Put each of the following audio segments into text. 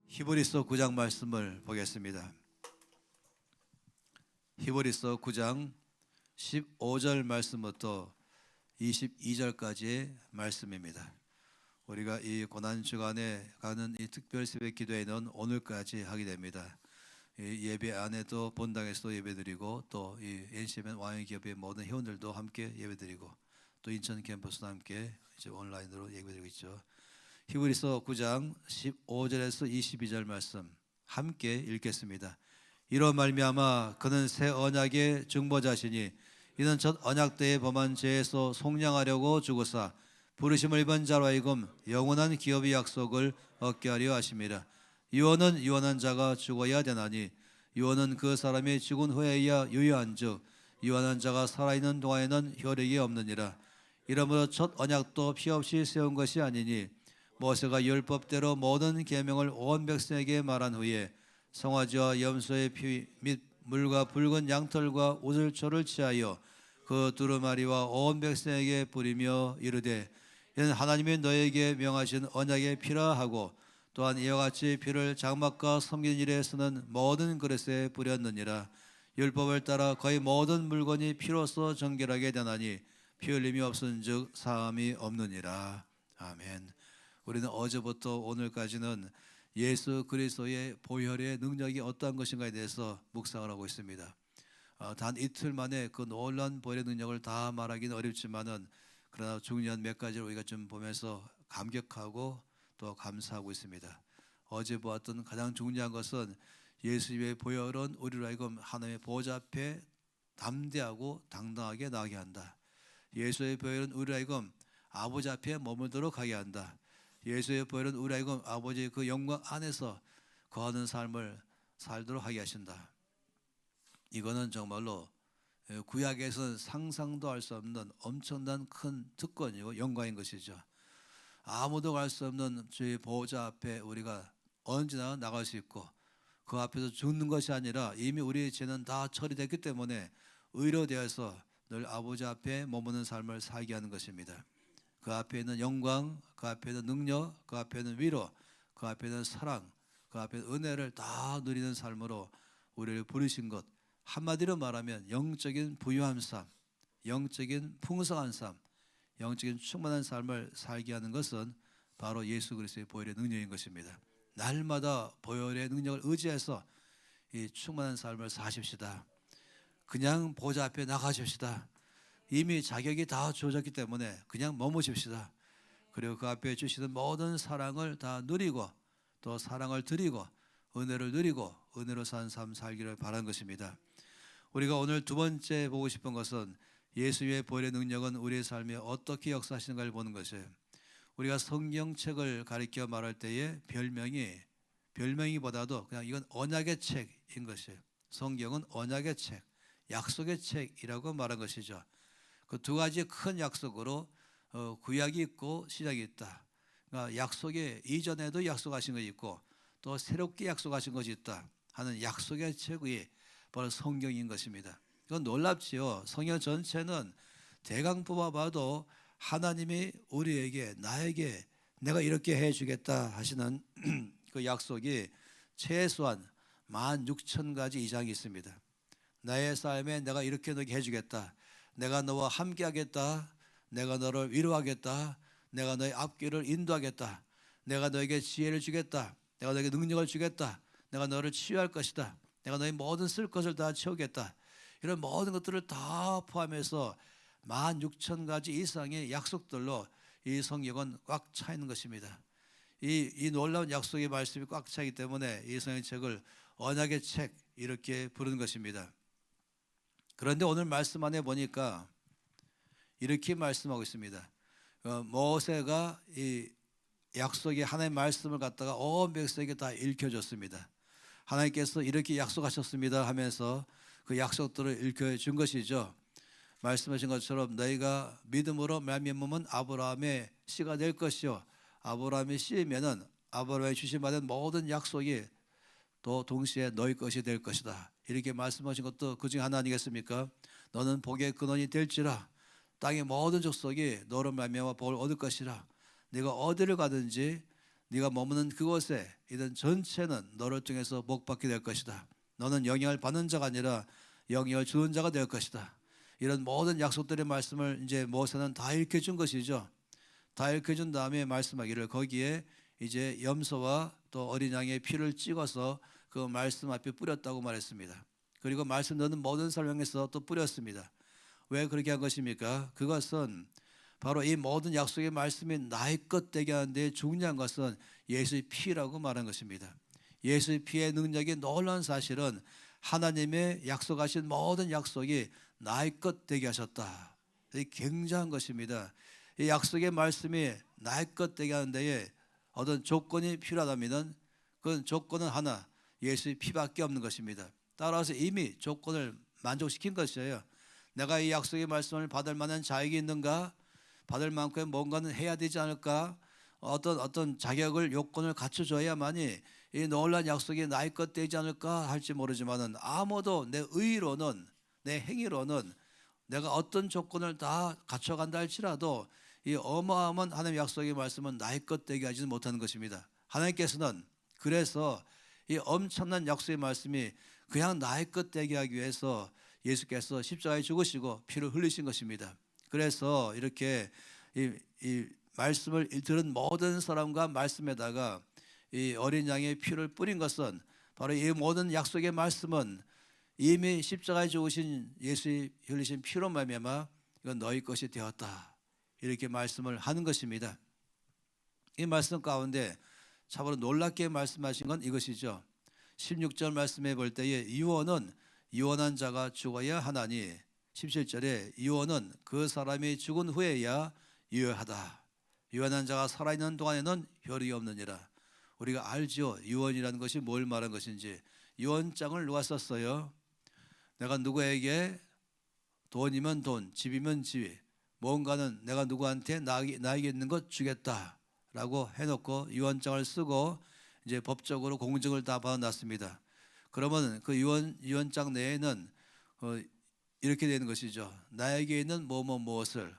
히브리서 9장 말씀을 보겠습니다. 히브리서 9장 15절 말씀부터 22절까지의 말씀입니다. 우리가 이 고난 주간에 가는 이 특별 새벽 기도회는 오늘까지 하게 됩니다. 이 예배 안에도 본당에서도 예배드리고 또 이 NCMN 왕의기업의 모든 회원들도 함께 예배드리고 또 인천 캠퍼스도 함께 이제 온라인으로 예배드리고 있죠. 히브리서 9장 15절에서 22절 말씀 함께 읽겠습니다. 이로 말미암아 그는 새 언약의 중보자시니 이는 첫 언약 때에 범한 죄에서 속량하려고 죽으사 부르심을 입은 자로 하여금 영원한 기업의 약속을 얻게 하려 하심이라. 유언은 유언한 자가 죽어야 되나니 유언은 그 사람이 죽은 후에야 유효한즉 유언한 자가 살아있는 동안에는 효력이 없느니라. 이러므로 첫 언약도 피 없이 세운 것이 아니니 모세가 율법대로 모든 계명을 온 백성에게 말한 후에 송아지와 염소의 피 및 물과 붉은 양털과 우슬초를 취하여 그 두루마리와 온 백성에게 뿌리며 이르되 이는 하나님이 너에게 명하신 언약의 피라 하고 또한 이와 같이 피를 장막과 섬기는 일에 쓰는 모든 그릇에 뿌렸느니라. 율법을 따라 거의 모든 물건이 피로써 정결하게 되나니 피 흘림이 없은즉 사함이 없느니라. 아멘. 우리는 어제부터 오늘까지는 예수 그리스도의 보혈의 능력이 어떠한 것인가에 대해서 묵상을 하고 있습니다. 단 이틀 만에 그 놀라운 보혈의 능력을 다 말하기는 어렵지만은 그러나 중요한 몇 가지를 우리가 좀 보면서 감격하고 또 감사하고 있습니다. 어제 보았던 가장 중요한 것은 예수님의 보혈은 우리로 하여금 하나님의 보좌 앞에 담대하고 당당하게 나가게 한다. 예수의 보혈은 우리로 하여금 아버지 앞에 머물도록 하게 한다. 예수의 보혈은 우리 하여금 아버지의 그 영광 안에서 거하는 삶을 살도록 하게 하신다. 이거는 정말로 구약에서는 상상도 할 수 없는 엄청난 큰 특권이고 영광인 것이죠. 아무도 갈 수 없는 주의 보호자 앞에 우리가 언제나 나갈 수 있고 그 앞에서 죽는 것이 아니라 이미 우리의 죄는 다 처리됐기 때문에 의로 되어서 늘 아버지 앞에 머무는 삶을 살게 하는 것입니다. 그 앞에 있는 영광, 그 앞에 있는 능력, 그 앞에 있는 위로, 그 앞에 있는 사랑, 그 앞에 있는 은혜를 다 누리는 삶으로 우리를 부르신 것, 한마디로 말하면 영적인 부유한 삶, 영적인 풍성한 삶, 영적인 충만한 삶을 살게 하는 것은 바로 예수 그리스도의 보혈의 능력인 것입니다. 날마다 보혈의 능력을 의지해서 이 충만한 삶을 사십시다. 그냥 보좌 앞에 나가십시다. 이미 자격이 다 주어졌기 때문에 그냥 머무십시다. 그리고 그 앞에 주시는 모든 사랑을 다 누리고 또 사랑을 드리고 은혜를 누리고 은혜로 사는 삶 살기를 바라는 것입니다. 우리가 오늘 두 번째 보고 싶은 것은 예수의 보혈의 능력은 우리의 삶에 어떻게 역사하시는가를 보는 것이에요. 우리가 성경책을 가리켜 말할 때에 별명이보다도 그냥 이건 언약의 책인 것이에요. 성경은 언약의 책, 약속의 책이라고 말한 것이죠. 그 두 가지 큰 약속으로 구약이 있고 신약이 있다. 그러니까 약속의 이전에도 약속하신 것이 있고 또 새롭게 약속하신 것이 있다 하는 약속의 책이 바로 성경인 것입니다. 이건 놀랍지요. 성경 전체는 대강 뽑아봐도 하나님이 우리에게 나에게 내가 이렇게 해주겠다 하시는 그 약속이 최소한 16,000가지 이상이 있습니다. 나의 삶에 내가 이렇게 너에게 해주겠다. 내가 너와 함께 하겠다. 내가 너를 위로하겠다. 내가 너의 앞길을 인도하겠다. 내가 너에게 지혜를 주겠다. 내가 너에게 능력을 주겠다. 내가 너를 치유할 것이다. 내가 너의 모든 쓸 것을 다 채우겠다. 이런 모든 것들을 다 포함해서 16,000가지 이상의 약속들로 이 성경은 꽉 차 있는 것입니다. 이 놀라운 약속의 말씀이 꽉 차기 때문에 이 성경책을 언약의 책 이렇게 부르는 것입니다. 그런데 오늘 말씀 안에 보니까 이렇게 말씀하고 있습니다. 모세가 이 약속의 하나님의 말씀을 갖다가 온 백성에게 다 읽혀줬습니다. 하나님께서 이렇게 약속하셨습니다 하면서 그 약속들을 읽혀준 것이죠. 말씀하신 것처럼 너희가 믿음으로 말미암으면 아브라함의 씨가 될 것이요 아브라함의 씨이면은 아브라함이 주신 받은 모든 약속이 또 동시에 너희 것이 될 것이다. 이렇게 말씀하신 것도 그 중에 하나 아니겠습니까? 너는 복의 근원이 될지라 땅의 모든 족속이 너로 말미암아 복을 얻을 것이라. 네가 어디를 가든지 네가 머무는 그곳에 이든 전체는 너를 통해서 복받게 될 것이다. 너는 영향을 받는 자가 아니라 영향을 주는 자가 될 것이다. 이런 모든 약속들의 말씀을 이제 모세는 다 일깨 준 것이죠. 다 일깨 준 다음에 말씀하기를 거기에 이제 염소와 또 어린 양의 피를 찍어서 그 말씀 앞에 뿌렸다고 말했습니다. 그리고 말씀 듣는 모든 사람 향해서 또 뿌렸습니다. 왜 그렇게 한 것입니까? 그것은 바로 이 모든 약속의 말씀이 나의 것 되게 하는데 중요한 것은 예수의 피라고 말한 것입니다. 예수의 피의 능력이 놀라운 사실은 하나님의 약속하신 모든 약속이 나의 것 되게 하셨다. 이 굉장한 것입니다. 이 약속의 말씀이 나의 것 되게 하는 데에 어떤 조건이 필요하다면 그건 조건은 하나, 예수의 피밖에 없는 것입니다. 따라서 이미 조건을 만족시킨 것이에요. 내가 이 약속의 말씀을 받을 만한 자격이 있는가? 받을 만큼 뭔가는 해야 되지 않을까? 어떤 자격을 요건을 갖춰줘야만이 이 놀라운 약속이 나의 것 되지 않을까 할지 모르지만은 아무도 내 의로는 내 행위로는 내가 어떤 조건을 다 갖춰간다 할지라도 이 어마어마한 하나님의 약속의 말씀은 나의 것 되게 하지는 못하는 것입니다. 하나님께서는 그래서 이 엄청난 약속의 말씀이 그냥 나의 것 되게 하기 위해서 예수께서 십자가에 죽으시고 피를 흘리신 것입니다. 그래서 이렇게 이 말씀을 들은 모든 사람과 말씀에다가 이 어린 양의 피를 뿌린 것은 바로 이 모든 약속의 말씀은 이미 십자가에 죽으신 예수의 흘리신 피로 말미암아 이건 너희 것이 되었다. 이렇게 말씀을 하는 것입니다. 이 말씀 가운데 참으로 놀랍게 말씀하신 건 이것이죠. 16절 말씀해 볼 때에 유언은 유언한 자가 죽어야 하나니 17절에 유언은 그 사람이 죽은 후에야 유효하다. 유언한 자가 살아있는 동안에는 효력이 없느니라. 우리가 알죠. 유언이라는 것이 뭘 말하는 것인지. 유언장을 누가 썼어요? 내가 누구에게 돈이면 돈, 집이면 집, 뭔가는 내가 누구한테 나에게 있는 것 주겠다라고 해놓고 유언장을 쓰고 이제 법적으로 공증을 다 받아놨습니다. 그러면 그 유언장 내에는 이렇게 되는 것이죠. 나에게 있는 무엇을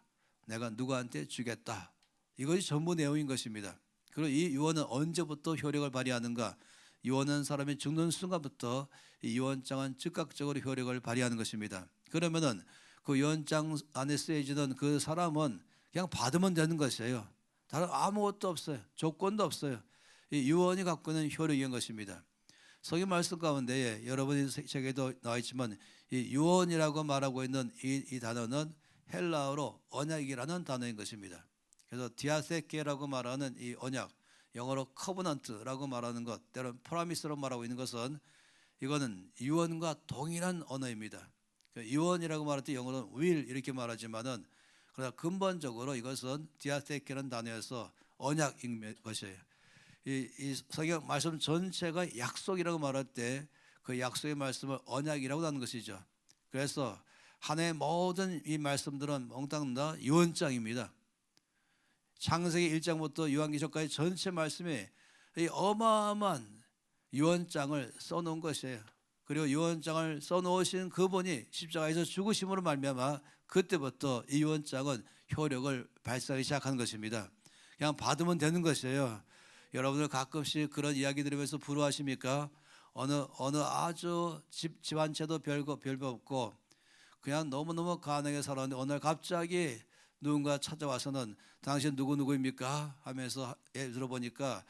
내가 누구한테 주겠다. 이것이 전부 내용인 것입니다. 그리고 이 유언은 언제부터 효력을 발휘하는가? 유언한 사람이 죽는 순간부터 이 유언장은 즉각적으로 효력을 발휘하는 것입니다. 그러면은 그 유언장 안에 쓰여지는 그 사람은 그냥 받으면 되는 것이에요. 다른 아무것도 없어요. 조건도 없어요. 이 유언이 갖고 있는 효력인 것입니다. 성경 말씀 가운데 여러분의 책에도 나와 있지만 이 유언이라고 말하고 있는 이 단어는 헬라어로 언약이라는 단어인 것입니다. 그래서 디아세케라고 말하는 이 언약, 영어로 커버넌트라고 말하는 것, 때로는 프라미스로 말하고 있는 것은 이거는 유언과 동일한 언어입니다. 유언이라고 말할 때 영어로는 will 이렇게 말하지만은 그러나 근본적으로 이것은 디아세케라는 단어에서 언약인 것이에요. 이 성경 말씀 전체가 약속이라고 말할 때 그 약속의 말씀을 언약이라고 하는 것이죠. 그래서 하나의 모든 이 말씀들은 몽땅 다 유언장입니다. 창세기 1장부터 요한계시록까지 전체 말씀이 이 어마어마한 유언장을 써놓은 것이에요. 그리고 유언장을 써놓으신 그분이 십자가에서 죽으심으로 말미암아 그때부터 이 유언장은 효력을 발휘하기 시작한 것입니다. 그냥 받으면 되는 것이에요. 여러분들 가끔씩 그런 이야기 들으면서 부러워하십니까? 어느 아주 집안채도 별거 없고 그냥 너무너무 가난하게 살았는데 어느 날 갑자기 누군가 찾아와서는 당신 누구입니까? 하면서 들어보니까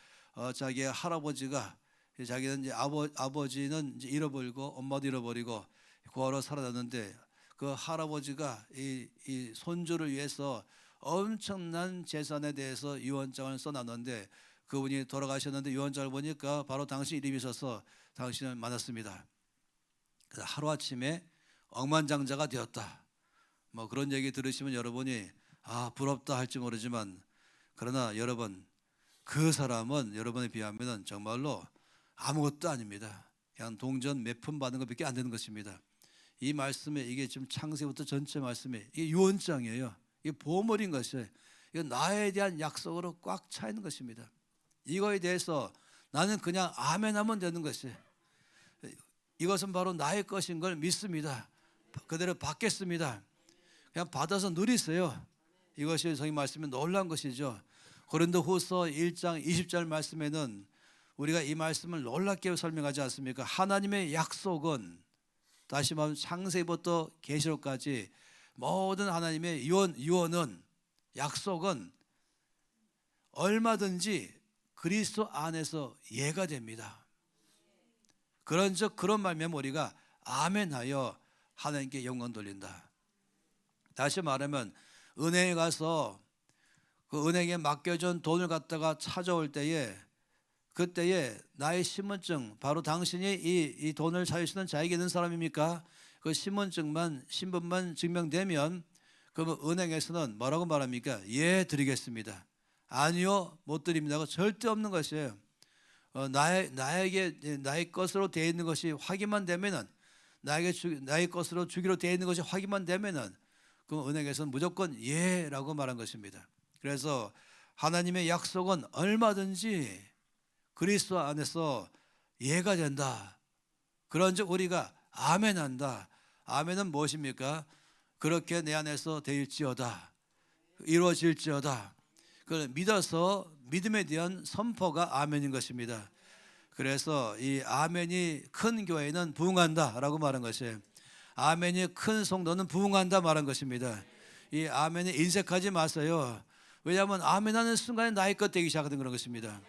자기의 할아버지가 자기는 이제 아버지는 이제 잃어버리고 엄마도 잃어버리고 고아로 살아났는데 그 할아버지가 이 손주를 위해서 엄청난 재산에 대해서 유언장을 써놨는데 그분이 돌아가셨는데 유언장을 보니까 바로 당신 이름이 있어서 당신을 만났습니다. 그래서 하루아침에 억만장자가 되었다. 뭐 그런 얘기 들으시면 여러분이 부럽다 할지 모르지만 그러나 여러분 그 사람은 여러분에 비하면 정말로 아무것도 아닙니다. 그냥 동전 몇 푼 받는 것밖에 안 되는 것입니다. 이 말씀에 이게 지금 창세부터 전체 말씀에 이게 유언장이에요. 이게 보물인 것이에요. 이건 나에 대한 약속으로 꽉 차 있는 것입니다. 이거에 대해서 나는 그냥 아멘하면 되는 것이에요. 이것은 바로 나의 것인 걸 믿습니다. 그대로 받겠습니다. 그냥 받아서 누리세요. 이것이 성경 말씀에 놀라운 것이죠. 고린도후서 1장 20절 말씀에는 우리가 이 말씀을 놀랍게 설명하지 않습니까? 하나님의 약속은 다시 말하면 창세기부터 계시록까지 모든 하나님의 유언은 약속은 얼마든지 그리스도 안에서 예가 됩니다. 그런즉 그런 말면 우리가 아멘하여 하나님께 영광 돌린다. 다시 말하면 은행에 가서 그 은행에 맡겨준 돈을 갖다가 찾아올 때에 그때에 나의 신분증, 바로 당신이 이 돈을 찾을 수 있는 자격이 있는 사람입니까? 그 신분만 증명되면 그러면 은행에서는 뭐라고 말합니까? 예, 드리겠습니다. 아니요, 못 드립니다가 절대 없는 것이에요. 나의 것으로 되어 있는 것이 확인만 되면은 나의 것으로 주기로 되어 있는 것이 확인만 되면은 그 은행에서는 무조건 예라고 말한 것입니다. 그래서 하나님의 약속은 얼마든지 그리스도 안에서 예가 된다. 그런즉 우리가 아멘한다. 아멘은 무엇입니까? 그렇게 내 안에서 되일지어다, 이루어질지어다. 그걸 믿어서 믿음에 대한 선포가 아멘인 것입니다. 그래서 이 아멘이 큰 교회는 부흥한다라고 말한 것이에요. 아멘이 큰 성도는 부흥한다 말한 것입니다. 이 아멘에 인색하지 마세요. 왜냐하면 아멘하는 순간에 나의 것 되기 시작하는 그런 것입니다.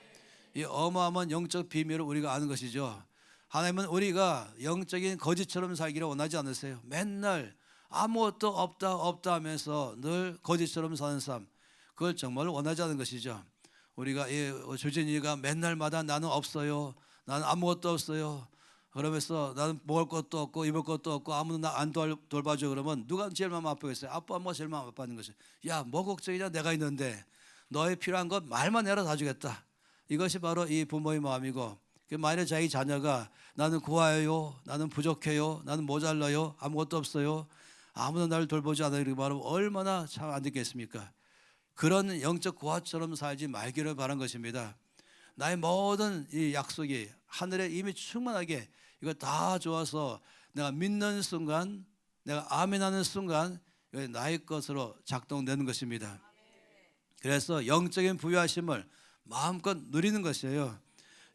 이 어마어마한 영적 비밀을 우리가 아는 것이죠. 하나님은 우리가 영적인 거짓처럼 살기를 원하지 않으세요. 맨날 아무것도 없다 하면서 늘 거짓처럼 사는 삶, 그걸 정말 원하지 않은 것이죠. 우리가 주진이가 맨날마다 나는 없어요, 나는 아무것도 없어요 그러면서 나는 먹을 것도 없고 입을 것도 없고 아무도 나 안 돌봐줘. 그러면 누가 제일 마음 아프겠어요? 아빠 엄마가 제일 마음 아파하는 것이, 야, 뭐 걱정이냐, 내가 있는데 너의 필요한 것 말만 해라 다 주겠다. 이것이 바로 이 부모의 마음이고, 만약에 자기 자녀가 나는 고아요, 나는 부족해요, 나는 모자라요, 아무것도 없어요, 아무도 나를 돌보지 않아요, 이렇게 말하면 얼마나 참 안 듣겠습니까? 그런 영적 고아처럼 살지 말기를 바란 것입니다. 나의 모든 이 약속이 하늘에 이미 충만하게 이거 다 좋아서 내가 믿는 순간, 내가 아멘하는 순간 나의 것으로 작동되는 것입니다. 그래서 영적인 부유하심을 마음껏 누리는 것이에요.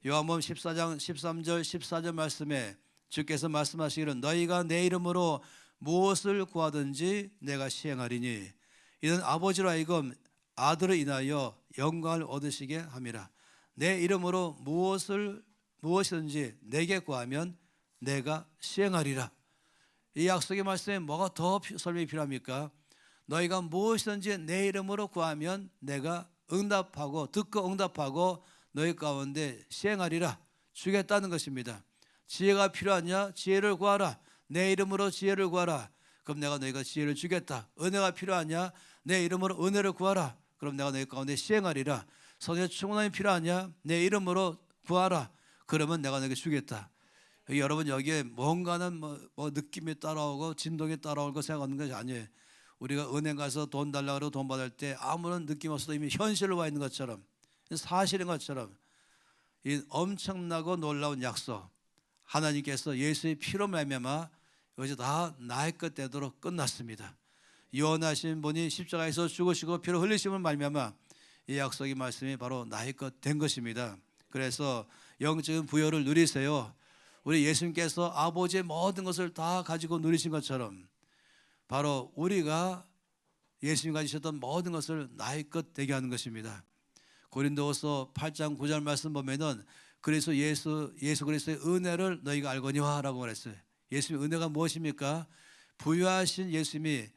요한복음 14장 13절 14절 말씀에 주께서 말씀하시기를 너희가 내 이름으로 무엇을 구하든지 내가 시행하리니 이는 아버지로 하여금 아들을 인하여 영광을 얻으시게 함이라. 내 이름으로 무엇이든지 내게 구하면 내가 시행하리라. 이 약속의 말씀에 뭐가 더 설명이 필요합니까? 너희가 무엇이든지 내 이름으로 구하면 내가 응답하고 듣고 응답하고 너희 가운데 시행하리라, 주겠다는 것입니다. 지혜가 필요하냐? 지혜를 구하라. 내 이름으로 지혜를 구하라. 그럼 내가 너희가 지혜를 주겠다. 은혜가 필요하냐? 내 이름으로 은혜를 구하라. 그럼 내가 너희 가운데 시행하리라. 성령의 충만함이 필요하냐? 내 이름으로 구하라. 그러면 내가 너에게 주겠다. 여러분 여기에 뭔가는 뭐 느낌이 따라오고 진동이 따라오고 생각하는 것이 아니에요. 우리가 은행 가서 돈 달라고 그러고 돈 받을 때 아무런 느낌 없어도 이미 현실로 와 있는 것처럼, 사실인 것처럼 이 엄청나고 놀라운 약속, 하나님께서 예수의 피로 말미암아 이것이 다 나의 것 되도록 끝났습니다. 유언하신 분이 십자가에서 죽으시고 피로 흘리심을 말미암아 이 약속의 말씀이 바로 나의 것 된 것입니다. 그래서 영적인 부여를 누리세요. 우리 예수님께서 아버지의 모든 것을 다 가지고 누리신 것처럼 바로 우리가 예수님이 가지셨던 모든 것을 나의 것 되게 하는 것입니다. 고린도후서 8장 9절 말씀 보면은 그래서 예수 그리스도의 은혜를 너희가 알거니와라고 말했어요. 예수님의 은혜가 무엇입니까? 부유하신 예수님이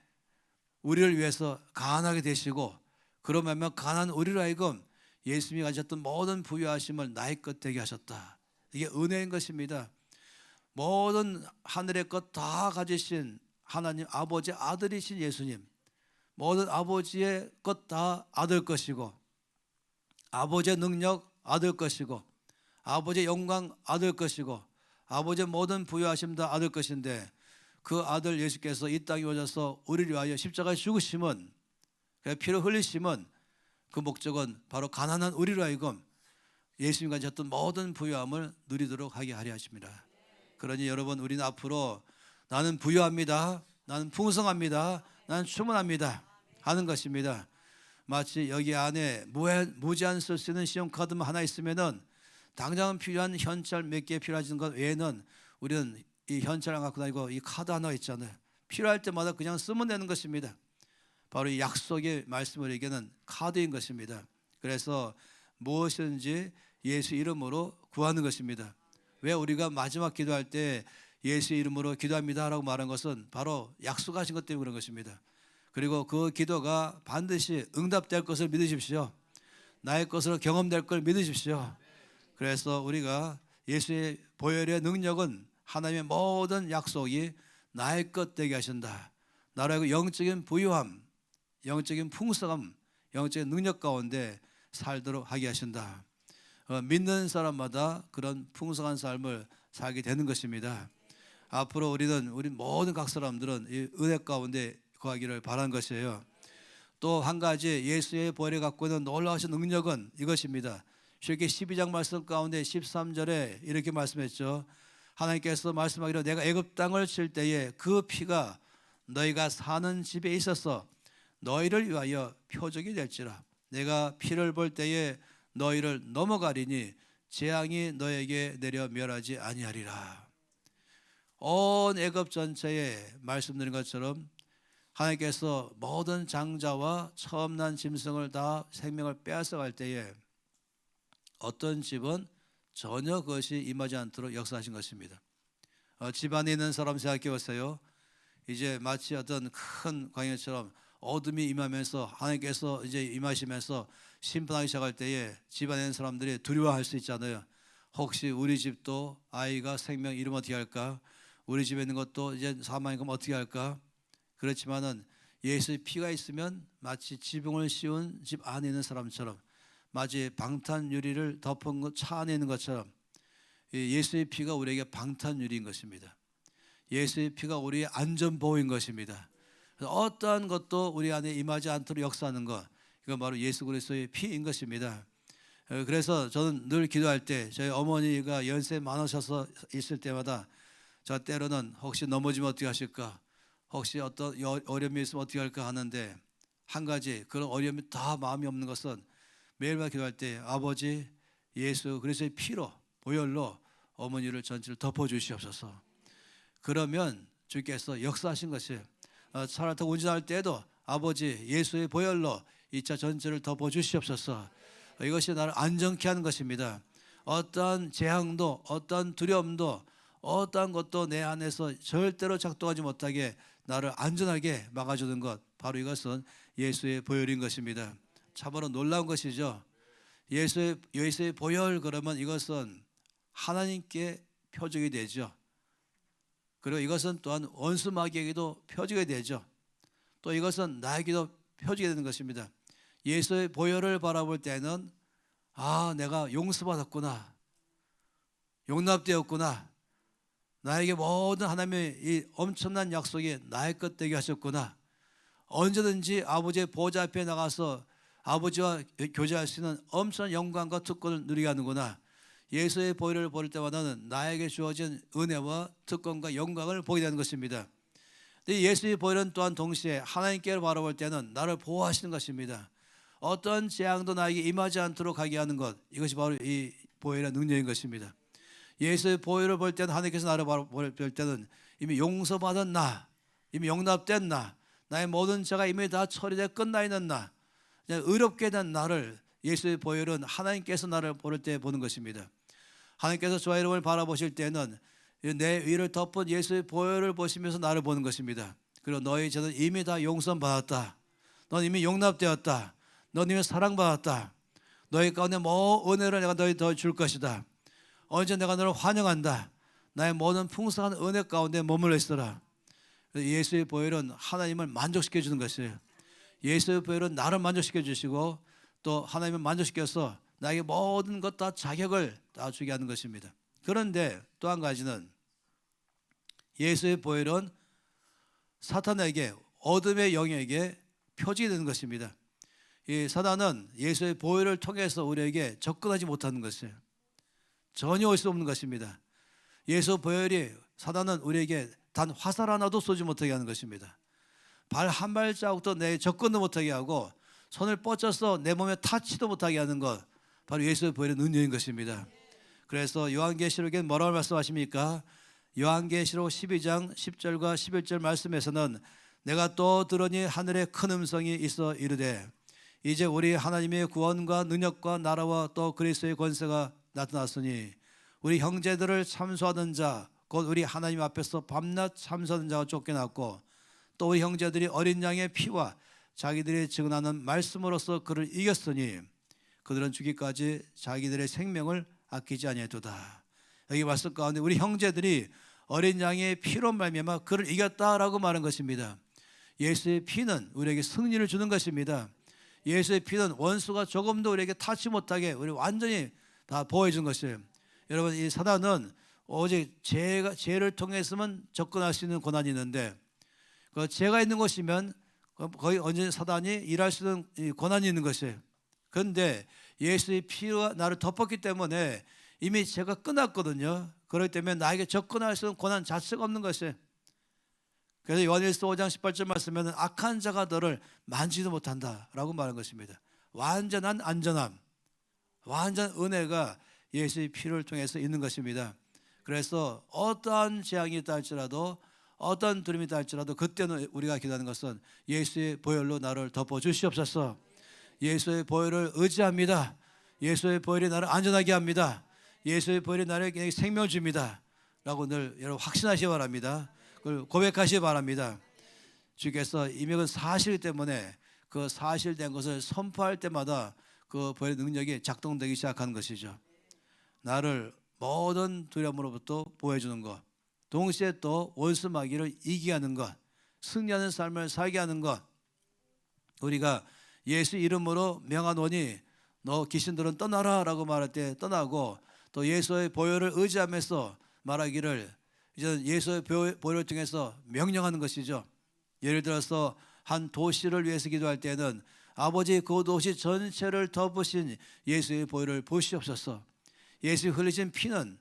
우리를 위해서 가난하게 되시고 그러면 가난한 우리로 하여금 예수님이 가지셨던 모든 부유하심을 나의 것 되게 하셨다. 이게 은혜인 것입니다. 모든 하늘의 것 다 가지신 하나님 아버지 아들이신 예수님, 모든 아버지의 것 다 아들 것이고 아버지의 능력 아들 것이고 아버지의 영광 아들 것이고 아버지의 모든 부유하심 다 아들 것인데 그 아들 예수께서 이 땅에 오셔서 우리를 위하여 십자가에 죽으심은, 피를 흘리심은 그 목적은 바로 가난한 우리로 하여금 예수님과 가졌던 모든 부유함을 누리도록 하게 하려 하십니다. 그러니 여러분 우리는 앞으로 나는 부유합니다, 나는 풍성합니다, 나는 충만합니다 하는 것입니다. 마치 여기 안에 무제한 쓸 수 있는 신용카드만 하나 있으면은 당장 필요한 현찰 몇 개 필요하신 것 외에는 우리는 이 현찰을 갖고 다니고 이 카드 하나 있잖아요. 필요할 때마다 그냥 쓰면 되는 것입니다. 바로 이 약속의 말씀을 얘기하는 카드인 것입니다. 그래서 무엇이든지 예수 이름으로 구하는 것입니다. 왜 우리가 마지막 기도할 때 예수 이름으로 기도합니다라고 말한 것은 바로 약속하신 것 때문에 그런 것입니다. 그리고 그 기도가 반드시 응답될 것을 믿으십시오. 나의 것으로 경험될 걸 믿으십시오. 그래서 우리가 예수의 보혈의 능력은 하나님의 모든 약속이 나의 것 되게 하신다. 나라의 영적인 부유함, 영적인 풍성함, 영적인 능력 가운데 살도록 하게 하신다. 믿는 사람마다 그런 풍성한 삶을 살게 되는 것입니다. 앞으로 우리 모든 각 사람들은 이 은혜 가운데 거하기를 바라는 것이에요. 또 한 가지 예수의 보혈이 갖고 있는 놀라우신 능력은 이것입니다. 출애굽기 12장 말씀 가운데 13절에 이렇게 말씀했죠. 하나님께서 말씀하기로 내가 애굽 땅을 칠 때에 그 피가 너희가 사는 집에 있어서 너희를 위하여 표적이 될지라. 내가 피를 볼 때에 너희를 넘어가리니 재앙이 너에게 내려 멸하지 아니하리라. 온 애굽 전체에 말씀드린 것처럼 하나님께서 모든 장자와 처음 난 짐승을 다 생명을 빼앗아갈 때에 어떤 집은 전혀 그것이 임하지 않도록 역사하신 것입니다. 집안에 있는 사람 생각해 보세요. 이제 마치 어떤 큰 광야처럼 어둠이 임하면서 하나님께서 이제 임하시면서 심판하기 시작할 때에 집안에 있는 사람들이 두려워할 수 있잖아요. 혹시 우리 집도 아이가 생명 잃으면 어떻게 할까? 우리 집에 있는 것도 이제 사망이 그럼 어떻게 할까? 그렇지만은 예수의 피가 있으면 마치 지붕을 씌운 집 안에 있는 사람처럼 마치 방탄 유리를 덮은 차 안에 있는 것처럼 예수의 피가 우리에게 방탄 유리인 것입니다. 예수의 피가 우리의 안전보호인 것입니다. 어떠한 것도 우리 안에 임하지 않도록 역사하는 것, 이건 바로 예수 그리스도의 피인 것입니다. 그래서 저는 늘 기도할 때 저희 어머니가 연세 많으셔서 있을 때마다 저 때로는 혹시 넘어지면 어떻게 하실까, 혹시 어떤 어려움이 있으면 어떻게 할까 하는데, 한 가지 그런 어려움이 다 마음이 없는 것은 매일마다 기도할 때 아버지 예수 그리스도의 피로 보혈로 어머니를 전체를 덮어주시옵소서. 그러면 주께서 역사하신 것이에요. 차를 타고 운전할 때에도 아버지 예수의 보혈로 이 차 전체를 덮어주시옵소서. 이것이 나를 안정케 하는 것입니다. 어떠한 재앙도 어떠한 두려움도 어떠한 것도 내 안에서 절대로 작동하지 못하게 나를 안전하게 막아주는 것, 바로 이것은 예수의 보혈인 것입니다. 참으로 놀라운 것이죠. 예수의 보혈, 그러면 이것은 하나님께 표적이 되죠. 그리고 이것은 또한 원수 마귀에게도 표적이 되죠. 또 이것은 나에게도 표적이 되는 것입니다. 예수의 보혈을 바라볼 때는 내가 용서받았구나, 용납되었구나, 나에게 모든 하나님의 이 엄청난 약속이 나의 것 되게 하셨구나, 언제든지 아버지의 보좌 앞에 나가서 아버지와 교제할 수 있는 엄청난 영광과 특권을 누리게 하는구나. 예수의 보혈을 볼 때마다는 나에게 주어진 은혜와 특권과 영광을 보게 되는 것입니다. 예수의 보혈은 또한 동시에 하나님께 바라볼 때는 나를 보호하시는 것입니다. 어떤 재앙도 나에게 임하지 않도록 하게 하는 것, 이것이 바로 이 보혈의 능력인 것입니다. 예수의 보혈을 볼 때는, 하나님께서 나를 볼 때는 이미 용서받은 나, 이미 용납된 나, 나의 모든 죄가 이미 다 처리되어 끝나 있는 나, 의롭게 된 나를, 예수의 보혈은 하나님께서 나를 볼 때 보는 것입니다. 하나님께서 저의 이름을 바라보실 때는 내 위를 덮은 예수의 보혈을 보시면서 나를 보는 것입니다. 그리고 너희 죄는 이미 다 용서받았다, 넌 이미 용납되었다, 넌 이미 사랑받았다, 너희 가운데 은혜를 내가 너희 더 줄 것이다, 언제 내가 너를 환영한다, 나의 모든 풍성한 은혜 가운데 머물러 있어라. 예수의 보혈은 하나님을 만족시켜 주는 것이에요. 예수의 보혈은 나를 만족시켜 주시고 또 하나님을 만족시켜서 나에게 모든 것 다 자격을 다 주게 하는 것입니다. 그런데 또 한 가지는 예수의 보혈은 사탄에게, 어둠의 영에게 표적이 되는 것입니다. 이 사단은 예수의 보혈을 통해서 우리에게 접근하지 못하는 것이에요. 전혀 올 수 없는 것입니다. 예수 보혈이, 사단은 우리에게 단 화살 하나도 쏘지 못하게 하는 것입니다. 발 한 발자국도 내 접근도 못하게 하고 손을 뻗쳐서 내 몸에 타치도 못하게 하는 것, 바로 예수의 보혈의 능력인 것입니다. 그래서 요한계시록에 뭐라고 말씀하십니까? 요한계시록 12장 10절과 11절 말씀에서는 내가 또 들으니 하늘에 큰 음성이 있어 이르되 이제 우리 하나님의 구원과 능력과 나라와 또 그리스도의 권세가 나타났으니 우리 형제들을 참소하던 자 곧 우리 하나님 앞에서 밤낮 참소하던 자가 쫓겨났고 또 우리 형제들이 어린 양의 피와 자기들이 증언하는 말씀으로써 그를 이겼으니 그들은 죽기까지 자기들의 생명을 아끼지 아니하도다. 여기 말씀 가운데 우리 형제들이 어린 양의 피로 말미암아 그를 이겼다라고 말한 것입니다. 예수의 피는 우리에게 승리를 주는 것입니다. 예수의 피는 원수가 조금도 우리에게 타치 못하게 우리 완전히 다 보호해준 것이에요. 여러분, 이 사단은 오직 죄를 통해서만 접근할 수 있는 권한이 있는데 그 죄가 있는 것이면 거의 언제나 사단이 일할 수 있는 권한이 있는 것이에요. 그런데 예수의 피가 나를 덮었기 때문에 이미 죄가 끝났거든요. 그렇기 때문에 나에게 접근할 수 있는 권한 자체가 없는 것이에요. 그래서 요한일서 5장 18절 말씀에는 악한 자가 너를 만지도 못한다라고 말한 것입니다. 완전한 안전함, 완전 은혜가 예수의 피를 통해서 있는 것입니다. 그래서 어떠한 재앙이 있다 할지라도 어떤 두려움이 있다 할지라도 그때는 우리가 기도하는 것은 예수의 보혈로 나를 덮어 주시옵소서. 예수의 보혈을 의지합니다. 예수의 보혈이 나를 안전하게 합니다. 예수의 보혈이 나에게 생명을 줍니다 라고 늘 여러분 확신하시기 바랍니다. 그걸 고백하시기 바랍니다. 주께서 이명은 사실이기 때문에 그 사실된 것을 선포할 때마다 그 보혈의 능력이 작동되기 시작하는 것이죠. 나를 모든 두려움으로부터 보호해주는 것, 동시에 또 원수 마귀를 이기게 하는 것, 승리하는 삶을 살게 하는 것. 우리가 예수 이름으로 명하노니 너 귀신들은 떠나라 라고 말할 때 떠나고, 또 예수의 보혈을 의지하면서 말하기를 이제 예수의 보혈을 통해서 명령하는 것이죠. 예를 들어서 한 도시를 위해서 기도할 때는 아버지 그 도시 전체를 덮으신 예수의 보혈을 보시옵소서. 예수 흘리신 피는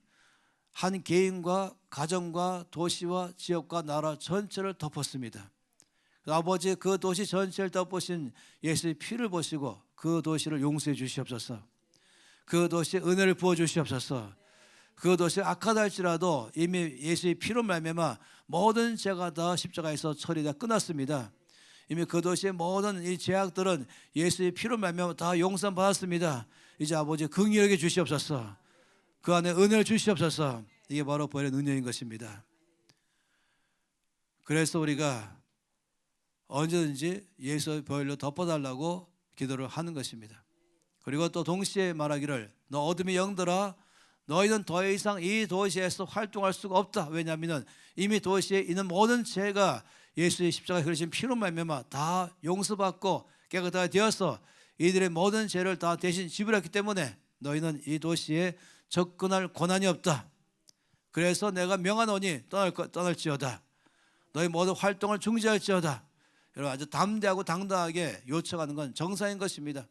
한 개인과 가정과 도시와 지역과 나라 전체를 덮었습니다. 아버지 그 도시 전체를 덮으신 예수의 피를 보시고 그 도시를 용서해 주시옵소서. 그 도시에 은혜를 부어 주시옵소서. 그 도시 악하다 할지라도 이미 예수의 피로 말미암아 모든 죄가 다 십자가에서 처리가 끝났습니다. 이미 그 도시의 모든 이 죄악들은 예수의 피로 말미암아 다 용서받았습니다. 이제 아버지 긍휼하게 주시옵소서. 그 안에 은혜를 주시옵소서. 이게 바로 보혈의 능력인 것입니다. 그래서 우리가 언제든지 예수의 보혈로 덮어달라고 기도를 하는 것입니다. 그리고 또 동시에 말하기를 너 어둠의 영들아 너희는 더 이상 이 도시에서 활동할 수가 없다. 왜냐하면 이미 도시에 있는 모든 죄가 예수의 십자가에 흘리신 피로 말미암아 다 용서받고 깨끗하게 되어서 이들의 모든 죄를 다 대신 지불했기 때문에 너희는 이 도시에 접근할 권한이 없다. 그래서 내가 명하노니 떠날지어다. 너희 모든 활동을 중지할지어다. 여러분 아주 담대하고 당당하게 요청하는 건 정상인 것입니다.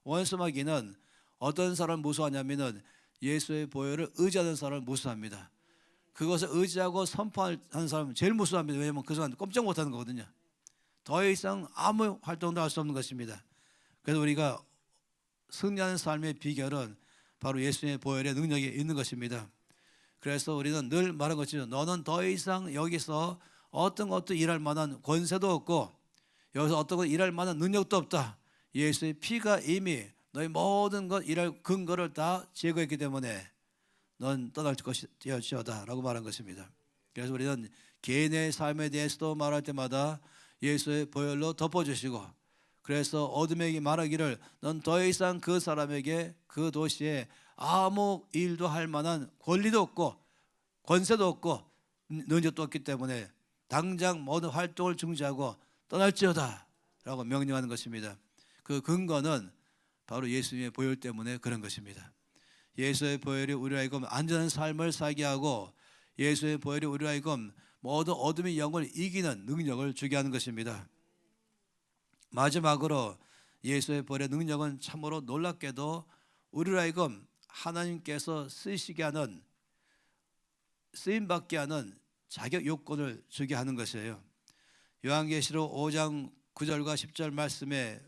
원수 마귀는 어떤 사람을 무서워하냐면은 예수의 보혈을 의지하는 사람을 무서워합니다. 그것을 의지하고 선포하는 사람은 제일 무서워합니다. 왜냐하면 그 사람은 꼼짝 못하는 거거든요. 더 이상 아무 활동도 할 수 없는 것입니다. 그래서 우리가 승리하는 삶의 비결은 바로 예수의 보혈의 능력이 있는 것입니다. 그래서 우리는 늘 말한 것처럼 너는 더 이상 여기서 어떤 것도 일할 만한 권세도 없고 여기서 어떤 것 일할 만한 능력도 없다. 예수의 피가 이미 너희 모든 것 일할 근거를 다 제거했기 때문에 넌 떠날 것이다 라고 말한 것입니다. 그래서 우리는 개인의 삶에 대해서도 말할 때마다 예수의 보혈로 덮어주시고, 그래서 어둠에게 말하기를 넌 더 이상 그 사람에게 그 도시에 아무 일도 할 만한 권리도 없고 권세도 없고 능력도 없기 때문에 당장 모든 활동을 중지하고 떠날지어다 라고 명령하는 것입니다. 그 근거는 바로 예수님의 보혈 때문에 그런 것입니다. 예수의 보혈이 우리로 하여금 안전한 삶을 살게 하고 예수의 보혈이 우리로 하여금 모든 어둠의 영을 이기는 능력을 주게 하는 것입니다. 마지막으로 예수의 보혈의 능력은 참으로 놀랍게도 우리로 하여금 하나님께서 쓰시게 하는, 쓰임받게 하는 자격 요건을 주게 하는 것이에요. 요한계시록 5장 9절과 10절 말씀에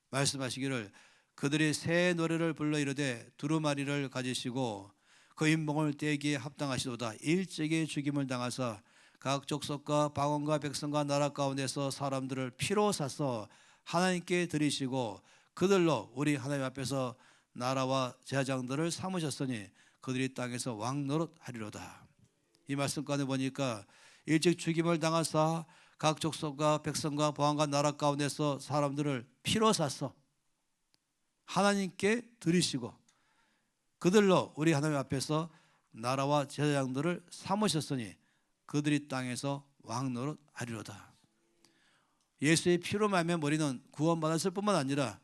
말씀하시기를 그들이 새 노래를 불러 이르되 두루마리를 가지시고 그 인봉을 떼기에 합당하시도다. 일찍이 죽임을 당하사 각 족속과 방언과 백성과 나라 가운데서 사람들을 피로 사서 하나님께 드리시고 그들로 우리 하나님 앞에서 나라와 제사장들을 삼으셨으니 그들이 땅에서 왕 노릇하리로다. 이 말씀 가운데 보니까 일찍 죽임을 당하사 각 족속과 백성과 방언과 나라 가운데서 사람들을 피로 사서 하나님께 드리시고 그들로 우리 하나님 앞에서 나라와 제사장들을 삼으셨으니 그들이 땅에서 왕 노릇하리로다. 예수의 피로 말미암아 우리는 구원받았을 뿐만 아니라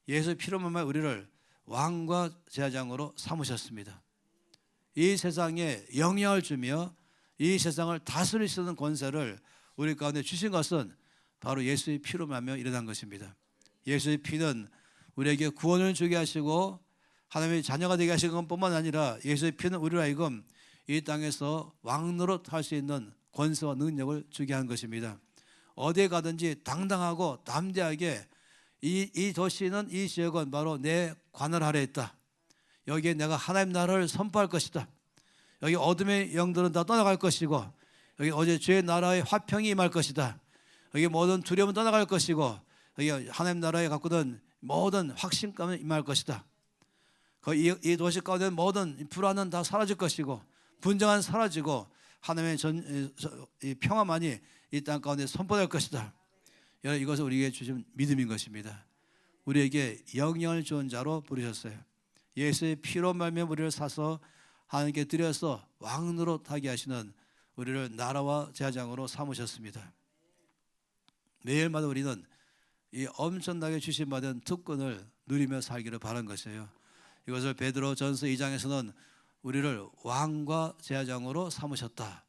예수의 피로 말미암아 우리를 왕과 제사장으로 삼으셨습니다. 이 세상에 영향을 주며 이 세상을 다스릴 수 있는 권세를 우리 가운데 주신 것은 바로 예수의 피로 말미암아 일어난 것입니다. 예수의 피는 우리에게 구원을 주게 하시고 하나님의 자녀가 되게 하신 것뿐만 아니라 예수의 피는 우리로 하여금 이 땅에서 왕 노릇할 수 있는 권세와 능력을 주게 한 것입니다. 어디에 가든지 당당하고 담대하게 이 도시는 이 지역은 바로 내 관할 아래에 있다. 여기에 내가 하나님 나라를 선포할 것이다. 여기 어둠의 영들은 다 떠나갈 것이고 여기 어제 주의 나라의 화평이 임할 것이다. 여기 모든 두려움은 떠나갈 것이고 여기 하나님 나라에 갖고는 모든 확신감은 임할 것이다. 이 도시 가운데 모든 불안은 다 사라질 것이고 분쟁은 사라지고 하나님의 평화만이 이 땅 가운데 선포될 것이다. 이것은 우리에게 주신 믿음인 것입니다. 우리에게 영향을 주는 자로 부르셨어요. 예수의 피로 말미암아 우리를 사서 하나님께 드려서 왕 노릇하게 하시는 우리를 나라와 제사장으로 삼으셨습니다. 매일마다 우리는 이 엄청나게 주신받은 특권을 누리며 살기를 바란 것이에요. 이것을 베드로전서 2장에서는 우리를 왕과 제사장으로 삼으셨다.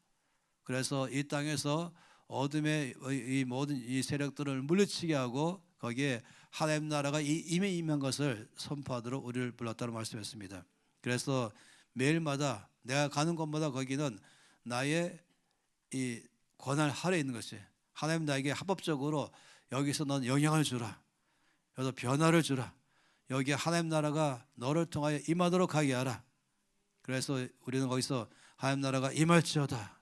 그래서 이 땅에서 어둠의 이 모든 이 세력들을 물리치게 하고 거기에 하나님 나라가 이미 임한 것을 선포하도록 우리를 불렀다고 말씀했습니다. 그래서 매일마다 내가 가는 곳마다 거기는 나의 이 권한 아래에 있는 것이 하나님 나에게 합법적으로 여기서 넌 영향을 주라. 여기서 변화를 주라. 여기에 하나님 나라가 너를 통하여 임하도록 하게 하라. 그래서 우리는 거기서 하나님 나라가 임할지어다.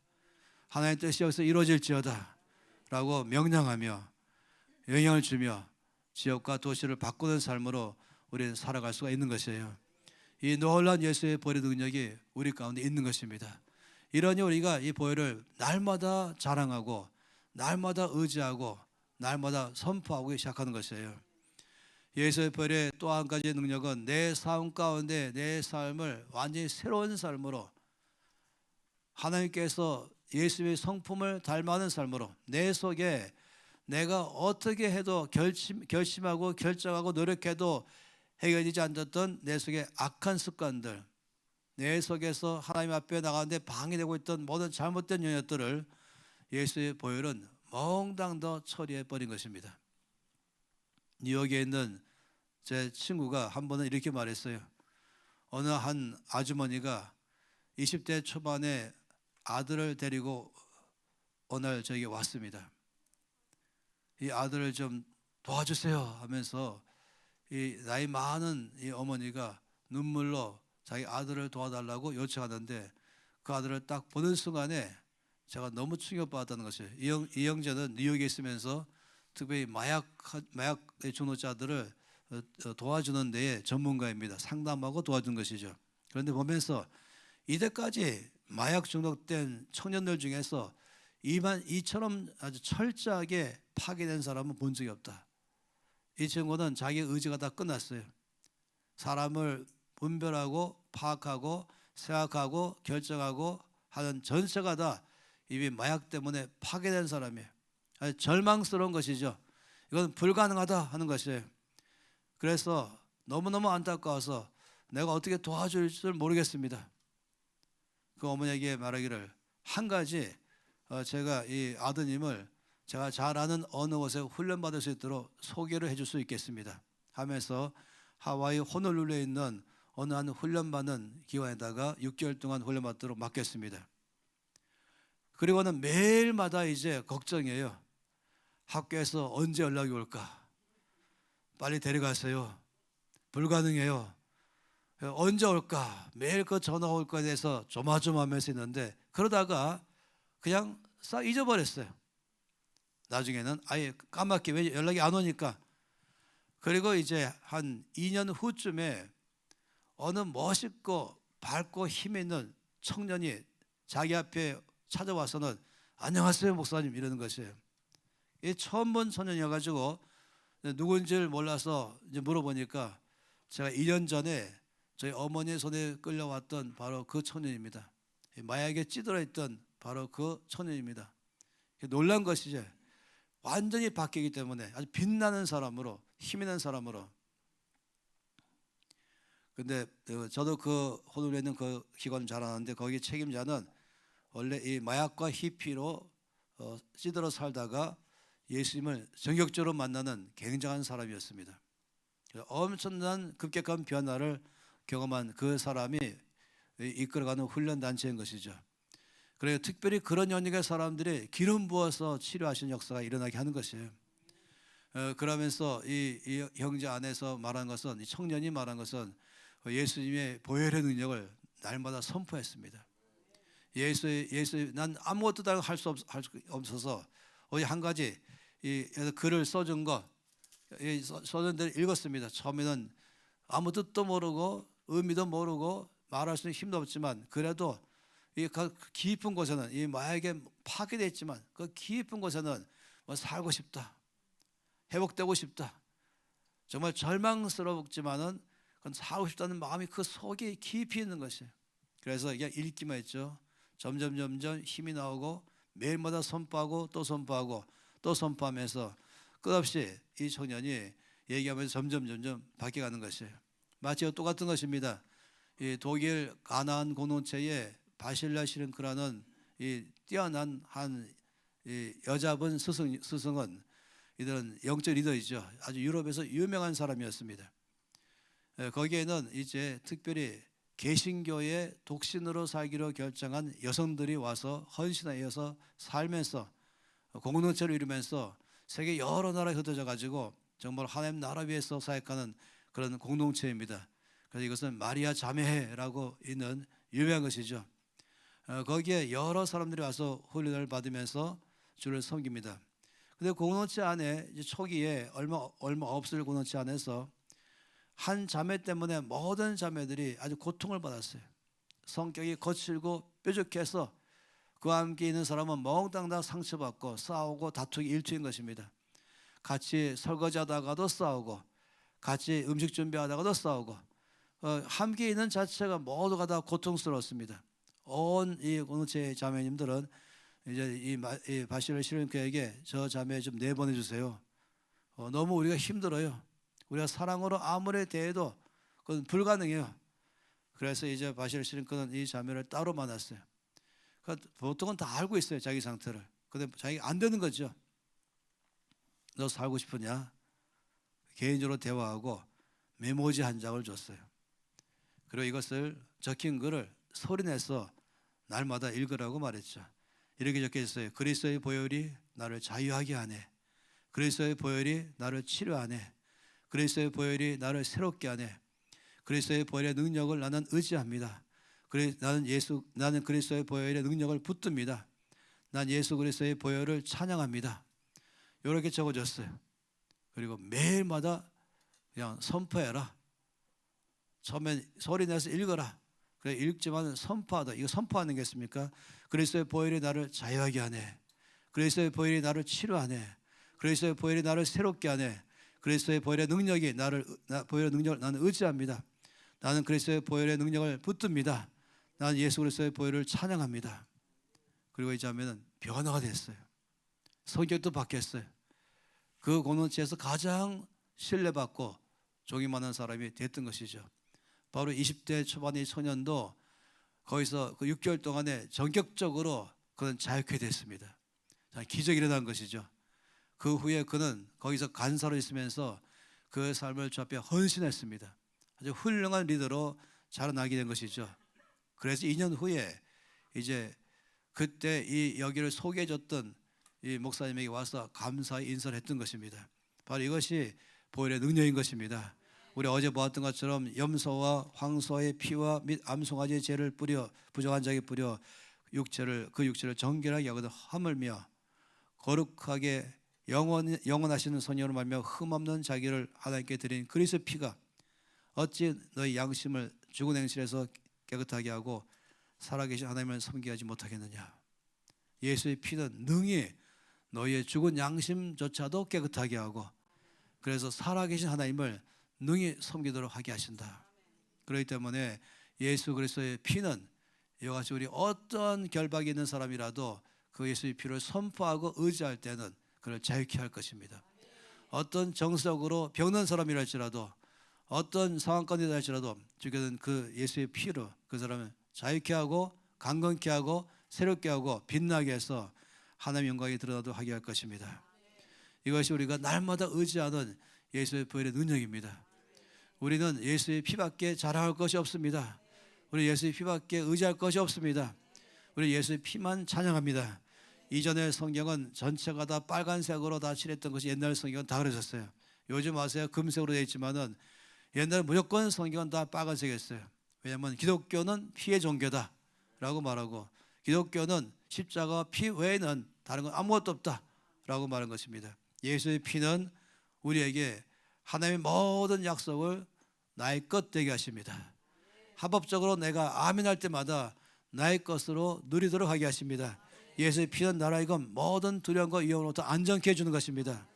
하나님의 뜻이 여기서 이루어질지어다 라고 명령하며 영향을 주며 지역과 도시를 바꾸는 삶으로 우리는 살아갈 수가 있는 것이에요. 이 놀라운 예수의 보혈의 능력이 우리 가운데 있는 것입니다. 이러니 우리가 이 보혈을 날마다 자랑하고 날마다 의지하고 날마다 선포하고 시작하는 것이에요. 예수의 보혈의 또 한 가지 능력은 내 삶 가운데 내 삶을 완전히 새로운 삶으로 하나님께서 예수의 성품을 닮아가는 삶으로 내 속에 내가 어떻게 해도 결심하고 결정하고 노력해도 해결되지 않았던 내 속의 악한 습관들, 내 속에서 하나님 앞에 나가는데 방해되고 있던 모든 잘못된 영역들을 예수의 보혈은 몽땅 더 처리해 버린 것입니다. 뉴욕에 있는 제 친구가 한 번은 이렇게 말했어요. 어느 한 아주머니가 20대 초반에 아들을 데리고 오늘 저에게 왔습니다. 이 아들을 좀 도와주세요 하면서 이 나이 많은 이 어머니가 눈물로 자기 아들을 도와달라고 요청하는데 그 아들을 딱 보는 순간에 제가 너무 충격받았다는 것이에요. 이 형제는 뉴욕에 있으면서 특별히 마약의 중독자들을 도와주는 데에 전문가입니다. 상담하고 도와준 것이죠. 그런데 보면서 이때까지 마약 중독된 청년들 중에서 이처럼 아주 철저하게 파괴된 사람은 본 적이 없다. 이 친구는 자기 의지가 다 끝났어요. 사람을 분별하고 파악하고 생각하고 결정하고 하는 전체가 다 이미 마약 때문에 파괴된 사람이에요. 아주 절망스러운 것이죠. 이건 불가능하다 하는 것이에요. 그래서 너무너무 안타까워서 내가 어떻게 도와줄 줄 모르겠습니다. 그 어머니에게 말하기를 한 가지 제가 이 아드님을 제가 잘 아는 어느 곳에 훈련받을 수 있도록 소개를 해줄 수 있겠습니다 하면서 하와이 호놀룰루에 있는 어느 한 훈련받는 기관에다가 6개월 동안 훈련받도록 맡겼습니다. 그리고는 매일마다 이제 걱정이에요. 학교에서 언제 연락이 올까? 빨리 데려가세요. 불가능해요. 언제 올까? 매일 그 전화 올 거에 대해서 조마조마하면서 있는데 그러다가 그냥 싹 잊어버렸어요. 나중에는 아예 까맣게 왜 연락이 안 오니까. 그리고 이제 한 2년 후쯤에 어느 멋있고 밝고 힘 있는 청년이 자기 앞에 찾아와서는 안녕하세요 목사님 이러는 것이에요. 이 처음 본 청년이어가지고 누군지를 몰라서 이제 물어보니까 제가 2년 전에 저희 어머니의 손에 끌려왔던 바로 그 청년입니다. 마약에 찌들어 있던 바로 그 청년입니다. 놀란 것이죠. 완전히 바뀌기 때문에 아주 빛나는 사람으로, 힘 있는 사람으로. 근데 저도 그 호놀루에 있는 그 기관 잘 아는데 거기 책임자는 원래 이 마약과 히피로 찌들어 살다가 예수님을 전격적으로 만나는 굉장한 사람이었습니다. 엄청난 급격한 변화를 경험한 그 사람이 이끌어가는 훈련 단체인 것이죠. 그래서 특별히 그런 연예계 사람들이 기름 부어서 치료하시는 역사가 일어나게 하는 것이에요. 그러면서 이 형제 안에서 말한 것은, 이 청년이 말한 것은 예수님의 보혈의 능력을 날마다 선포했습니다. 예수 난 아무것도 다 할 수 없어서 어디 한 가지 이 글을 써준 거 써준 데를 읽었습니다. 처음에는 아무 뜻도 모르고 의미도 모르고 말할 수 있는 힘도 없지만 그래도 이 깊은 곳에는 이 마약에 파괴되어 있지만 그 깊은 곳에는 뭐 살고 싶다, 회복되고 싶다, 정말 절망스럽지만은 그건 살고 싶다는 마음이 그 속에 깊이 있는 것이에요. 그래서 그냥 읽기만 했죠. 점점 힘이 나오고 매일마다 선포하고 또 선포하고 또 선포하면서 끝없이 이 청년이 얘기하면서 점점 바뀌어가는 것이에요. 마치 똑같은 것입니다. 이 독일 가나안 공동체의 바실라 시른크라는 이 뛰어난 한 이 여자분 스승은 이들은 영적 리더이죠. 아주 유럽에서 유명한 사람이었습니다. 거기에는 이제 특별히 개신교의 독신으로 살기로 결정한 여성들이 와서 헌신하여서 살면서 공동체를 이루면서 세계 여러 나라에 흩어져 가지고 정말 하나님 나라 위에서 사역하는 그런 공동체입니다. 그래서 이것은 마리아 자매회라고 있는 유명한 것이죠. 거기에 여러 사람들이 와서 훈련을 받으면서 주를 섬깁니다. 근데 공동체 안에 이제 초기에 얼마 없을 공동체 안에서 한 자매 때문에 모든 자매들이 아주 고통을 받았어요. 성격이 거칠고 뾰족해서 그와 함께 있는 사람은 몽땅 다 상처받고 싸우고 다투기 일투인 것입니다. 같이 설거지하다가도 싸우고 같이 음식 준비하다가도 싸우고 함께 있는 자체가 모두가 다 고통스러웠습니다. 온 이 공동체 자매님들은 이제 이 바실라 시른크에게 저 자매 좀 내보내 주세요. 너무 우리가 힘들어요. 우리가 사랑으로 아무리 대해도 그건 불가능해요. 그래서 이제 바실라 시른크는 이 자매를 따로 만났어요. 보통은 다 알고 있어요, 자기 상태를. 근데 자기가 안 되는 거죠. 너 살고 싶으냐? 개인적으로 대화하고 메모지 한 장을 줬어요. 그리고 이것을 적힌 글을 소리내서 날마다 읽으라고 말했죠. 이렇게 적혀 있어요. 그리스도의 보혈이 나를 자유하게 하네. 그리스도의 보혈이 나를 치료하네. 그리스도의 보혈이 나를 새롭게 하네. 그리스도의 보혈의 능력을 나는 의지합니다. 나는 그리스도의 보혈의 능력을 붙듭니다. 난 예수 그리스도의 보혈을 찬양합니다. 이렇게 적어줬어요. 그리고 매일마다 그냥 선포해라. 처음엔 소리내서 읽어라. 그래 읽지만 선포하다. 이거 선포하는 게 있습니까? 그리스도의 보혈이 나를 자유하게 하네. 그리스도의 보혈이 나를 치료하네. 그리스도의 보혈이 나를 새롭게 하네. 그리스도의 보혈의 능력이 보혈의 능력을 나는 의지합니다. 나는 그리스도의 보혈의 능력을 붙듭니다. 나는 예수 그리스도의 보혈을 찬양합니다. 그리고 이제 하면은 변화가 됐어요. 성격도 바뀌었어요. 그 공동체에서 가장 신뢰받고 존경 많은 사람이 됐던 것이죠. 바로 20대 초반의 소년도 거기서 그 6개월 동안에 전격적으로 그는 자유케 됐습니다. 기적이 일어난 것이죠. 그 후에 그는 거기서 간사로 있으면서 그 삶을 주 앞에 헌신했습니다. 아주 훌륭한 리더로 자라나게 된 것이죠. 그래서 2년 후에 이제 그때 이 여기를 소개해줬던 이 목사님에게 와서 감사의 인사를 했던 것입니다. 바로 이것이 보혈의 능력인 것입니다. 우리 어제 보았던 것처럼 염소와 황소의 피와 및 암송아지의 죄를 뿌려 부정한 자에게 뿌려 그 육체를 정결하게 하거든 하물며 거룩하게 영원하시는 성령으로 말미암아 흠없는 자기를 하나님께 드린 그리스도의 피가 어찌 너희 양심을 죽은 행실에서 깨끗하게 하고 살아계신 하나님을 섬기게 하지 못하겠느냐. 예수의 피는 능히 너희의 죽은 양심조차도 깨끗하게 하고 그래서 살아계신 하나님을 능히 섬기도록 하게 하신다. 그렇기 때문에 예수 그리스도의 피는 이와 같이 우리 어떤 결박이 있는 사람이라도 그 예수의 피를 선포하고 의지할 때는 그를 자유케 할 것입니다. 어떤 정석으로 병든 사람이라 할지라도 어떤 상황권이라 할지라도 주께서는 그 예수의 피로 그 사람을 자유케 하고 강건케 하고 새롭게 하고 빛나게 해서 하나님의 영광이 드러나도록 하게 할 것입니다. 이것이 우리가 날마다 의지하는 예수의 보혈의 능력입니다. 우리는 예수의 피밖에 자랑할 것이 없습니다. 우리 예수의 피밖에 의지할 것이 없습니다. 우리 예수의 피만 찬양합니다. 이전의 성경은 전체가 다 빨간색으로 다 칠했던 것이 옛날 성경은 다 그러셨어요. 요즘 아세요? 금색으로 되어 있지만은 옛날에 무조건 성경은 다 빨간색이었어요. 왜냐하면 기독교는 피의 종교다 라고 말하고 기독교는 십자가 피 외에는 다른 건 아무것도 없다 라고 말한 것입니다. 예수의 피는 우리에게 하나님의 모든 약속을 나의 것 되게 하십니다. 합법적으로 내가 아멘 할 때마다 나의 것으로 누리도록 하게 하십니다. 예수의 피는 나로 하여금 모든 두려움과 위험으로부터 안전케 해주는 것입니다.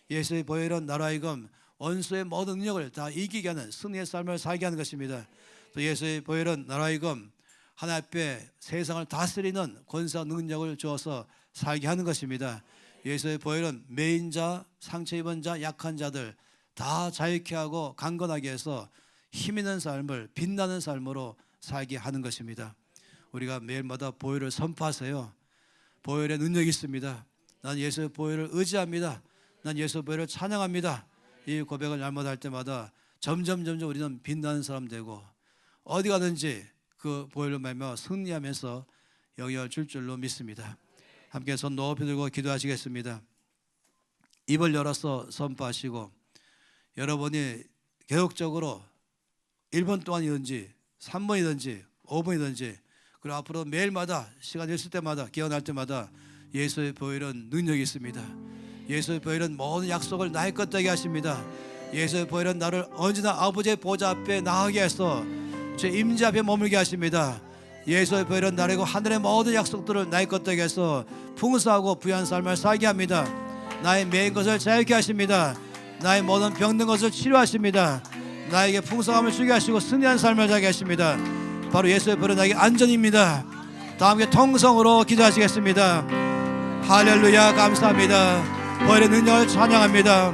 예수의 보혈은 나로 하여금 원수의 모든 능력을 다 이기게 하는 승리의 삶을 살게 하는 것입니다. 또 예수의 보혈은 나로 하여금 하나님 앞에 세상을 다스리는 권세와 능력을 주어서 살게 하는 것입니다. 예수의 보혈은 매인 자, 상처 입은 자, 약한 자들 다 자유케 하고 강건하게 해서 힘있는 삶을 빛나는 삶으로 살게 하는 것입니다. 우리가 매일마다 보혈을 선포하세요. 보혈의 능력이 있습니다. 난 예수의 보혈을 의지합니다. 난 예수의 보혈을 찬양합니다. 이 고백을 날마다 할 때마다 점점 우리는 빛나는 사람 되고 어디 가든지 그 보혈로 말미암아 승리하면서 영향을 줄 줄로 믿습니다. 함께 손 높이 들고 기도하시겠습니다. 입을 열어서 선포하시고 여러분이 계속적으로 1분 동안이든지 3분이든지 5분이든지 그리고 앞으로 매일마다 시간 있을 때마다 기억날 때마다 예수의 보혈은 능력이 있습니다. 예수의 보혈은 모든 약속을 나의 것 되게 하십니다. 예수의 보혈은 나를 언제나 아버지의 보좌 앞에 나가게 해서 제 임재 앞에 머물게 하십니다. 예수의 보혈은 나를 하늘의 모든 약속들을 나의 것 되게 해서 풍성하고 부유한 삶을 살게 합니다. 나의 매인 것을 자유케 하십니다. 나의 모든 병든 것을 치료하십니다. 나에게 풍성함을 주게 하시고 승리한 삶을 살게 하십니다. 바로 예수의 보혈은 나에게 안전입니다. 다 함께 통성으로 기도하시겠습니다. 할렐루야 감사합니다. 보혈의 능력을 찬양합니다.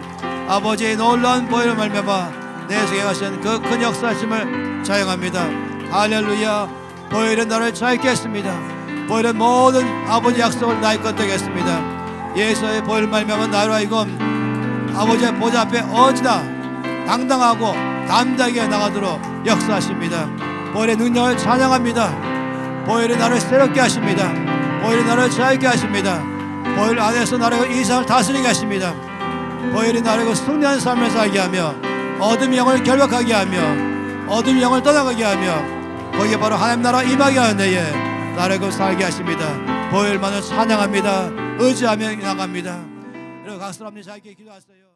아버지의 놀라운 보혈을 말미암아 내 속에 가신 그 큰 역사하심을 자영합니다. 할렐루야. 보혈은 나를 자유케 했습니다. 보혈은 모든 아버지 약속을 나의 것 되게 했습니다. 예수의 보혈을 말미암아 나로 하여금 아버지의 보좌 앞에 언제나 당당하고 담대하게 나가도록 역사하십니다. 보혈의 능력을 찬양합니다. 보혈이 나를 새롭게 하십니다. 보혈이 나를 자유케 하십니다. 보혈 안에서 나를 이 세상을 다스리게 하십니다. 보혈이 나를 승리한 삶을 살게 하며 어둠의 영을 결박하게 하며 어둠의 영을 떠나가게 하며 거기에 바로 하나님 나라 임하게 하는 데에 나를 살게 하십니다. 보혈만을 찬양합니다. 의지하며 나갑니다. 여러분 각 사람들 자기에게 기도하세요.